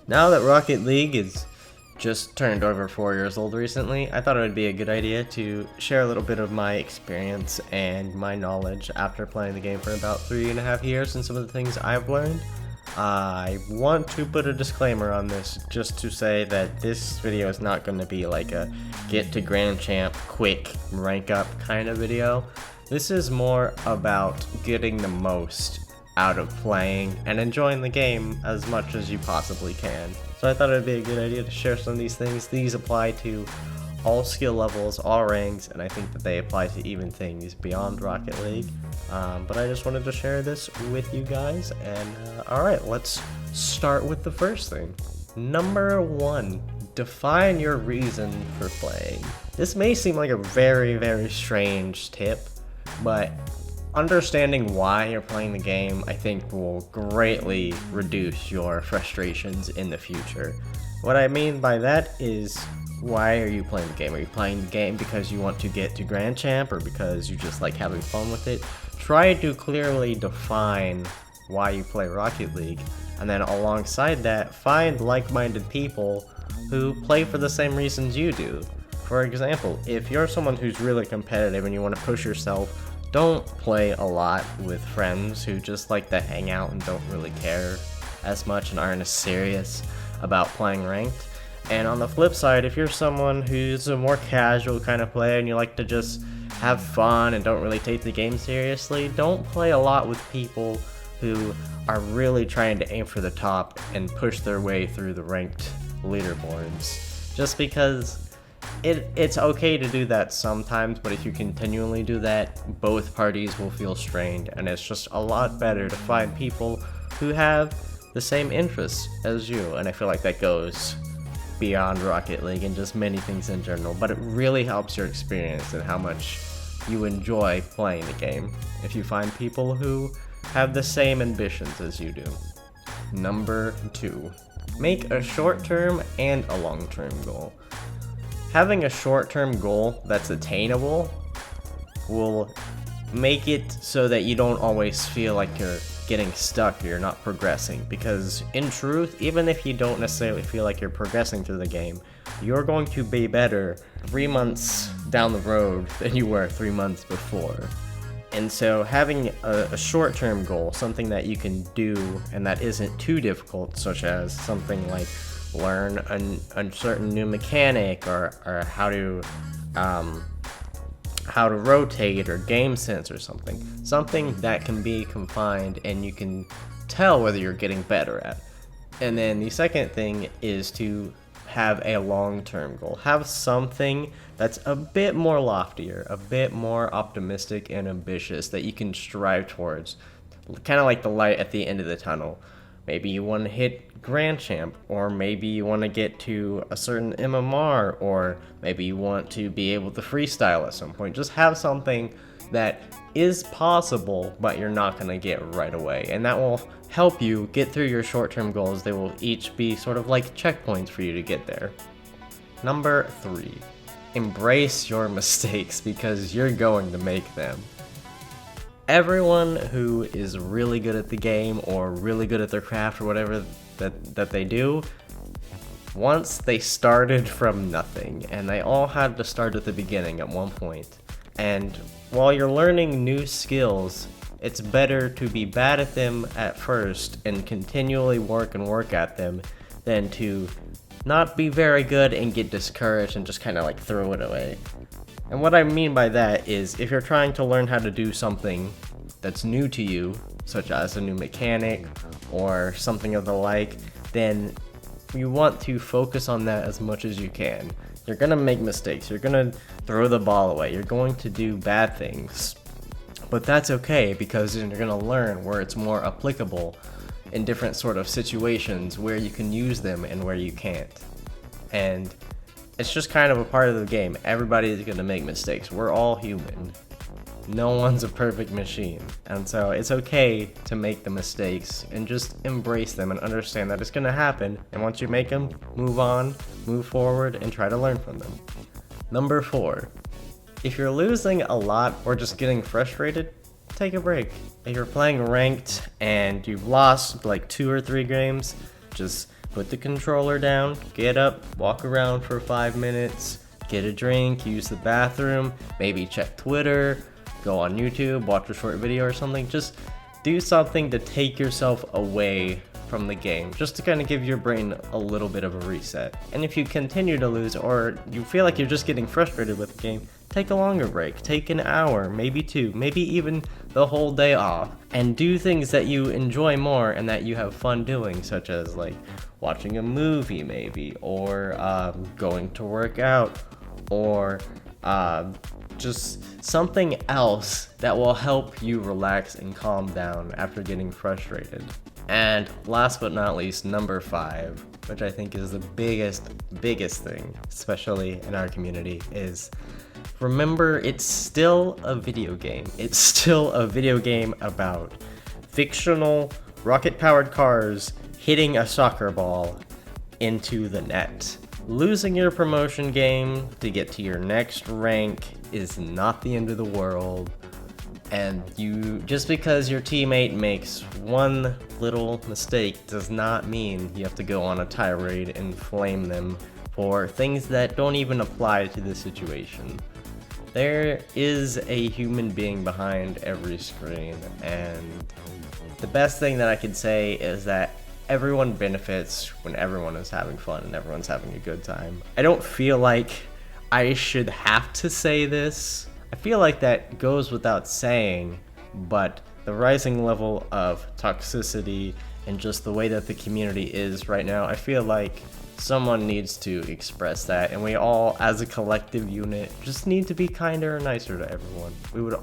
Now that Rocket League is just turned over 4 years old recently, I thought it would be a good idea to share a little bit of my experience and my knowledge after playing the game for about 3.5 years and some of the things I've learned. I want to put a disclaimer on this just to say that this video is not going to be like a get to Grand Champ quick rank up kind of video. This is more about getting the most out of playing and enjoying the game as much as you possibly can. So I thought it would be a good idea to share some of these things. These apply to all skill levels, all ranks, and I think that they apply to even things beyond Rocket League. But I just wanted to share this with you guys, and alright, let's start with the first thing. Number 1, define your reason for playing. This may seem like a very strange tip, but understanding why you're playing the game, I think, will greatly reduce your frustrations in the future. What I mean by that is, why are you playing the game? Are you playing the game because you want to get to Grand Champ or because you just like having fun with it? Try to clearly define why you play Rocket League, and then alongside that, find like-minded people who play for the same reasons you do. For example, if you're someone who's really competitive and you want to push yourself, don't play a lot with friends who just like to hang out and don't really care as much and aren't as serious about playing ranked. And on the flip side, if you're someone who's a more casual kind of player and you like to just have fun and don't really take the game seriously, don't play a lot with people who are really trying to aim for the top and push their way through the ranked leaderboards. Just because it's okay to do that sometimes, but if you continually do that, both parties will feel strained, and it's just a lot better to find people who have the same interests as you. And I feel like that goes beyond Rocket League and just many things in general, but it really helps your experience and how much you enjoy playing the game if you find people who have the same ambitions as you do. Number 2, make a short-term and a long-term goal. Having a short-term goal that's attainable will make it so that you don't always feel like you're getting stuck or you're not progressing, because in truth, even if you don't necessarily feel like you're progressing through the game, you're going to be better 3 months down the road than you were 3 months before. And so having a short-term goal, something that you can do and that isn't too difficult, such as something like learn a certain new mechanic or how to rotate or game sense or something that can be confined and you can tell whether you're getting better at. And then the second thing is to have a long-term goal. Have something that's a bit more loftier, a bit more optimistic and ambitious that you can strive towards, kind of like the light at the end of the tunnel. Maybe you want to hit Grand Champ, or maybe you want to get to a certain MMR, or maybe you want to be able to freestyle at some point. Just have something that is possible, but you're not going to get right away. And that will help you get through your short-term goals. They will each be sort of like checkpoints for you to get there. Number 3, embrace your mistakes because you're going to make them. Everyone who is really good at the game or really good at their craft or whatever that they do, once they started from nothing, and they all had to start at the beginning at one point. And while you're learning new skills, it's better to be bad at them at first and continually work at them than to not be very good and get discouraged and just kind of like throw it away. And what I mean by that is, if you're trying to learn how to do something that's new to you, such as a new mechanic or something of the like, then you want to focus on that as much as you can. You're gonna make mistakes, you're gonna throw the ball away, you're going to do bad things, but that's okay because you're gonna learn where it's more applicable in different sort of situations, where you can use them and where you can't. And it's just kind of a part of the game. Everybody is gonna make mistakes. We're all human. No one's a perfect machine, and so it's okay to make the mistakes and just embrace them and understand that it's going to happen, and once you make them, move on, move forward, and try to learn from them. Number 4, if you're losing a lot or just getting frustrated, take a break. If you're playing ranked and you've lost like 2 or 3 games, just put the controller down, get up, walk around for 5 minutes, get a drink, use the bathroom, maybe check Twitter, go on YouTube, watch a short video or something. Just do something to take yourself away from the game, just to kind of give your brain a little bit of a reset. And if you continue to lose, or you feel like you're just getting frustrated with the game, take a longer break, take an hour, maybe 2, maybe even the whole day off, and do things that you enjoy more and that you have fun doing, such as like watching a movie maybe, or going to work out, or just something else that will help you relax and calm down after getting frustrated. And last but not least, number 5, which I think is the biggest thing, especially in our community, is remember it's still a video game. It's still a video game about fictional rocket-powered cars hitting a soccer ball into the net. Losing your promotion game to get to your next rank is not the end of the world. And just because your teammate makes one little mistake does not mean you have to go on a tirade and flame them for things that don't even apply to the situation. There is a human being behind every screen, and the best thing that I can say is that everyone benefits when everyone is having fun and everyone's having a good time. I don't feel like I should have to say this. I feel like that goes without saying, but the rising level of toxicity and just the way that the community is right now, I feel like someone needs to express that, and we all, as a collective unit, just need to be kinder and nicer to everyone.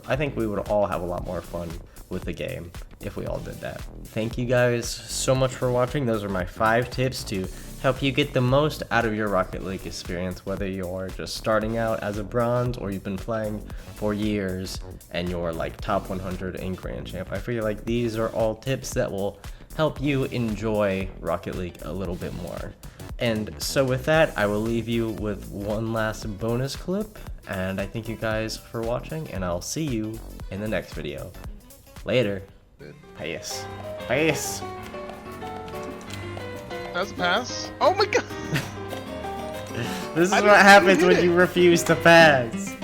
I think we would all have a lot more fun with the game if we all did that. Thank you guys so much for watching. Those are my 5 tips to help you get the most out of your Rocket League experience, whether you're just starting out as a bronze or you've been playing for years and you're like top 100 in Grand Champ. I feel like these are all tips that will help you enjoy Rocket League a little bit more. And so with that, I will leave you with one last bonus clip, and I thank you guys for watching, and I'll see you in the next video. Later. Peace. Peace. That's a pass. Oh my god! This is what happens when you refuse to pass.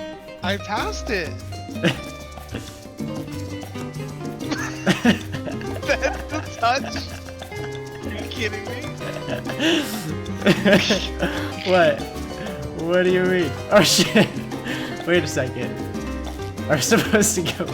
I passed it. That's the touch. Are you kidding me? What? What do you mean? Oh shit. Wait a second. Are we supposed to go?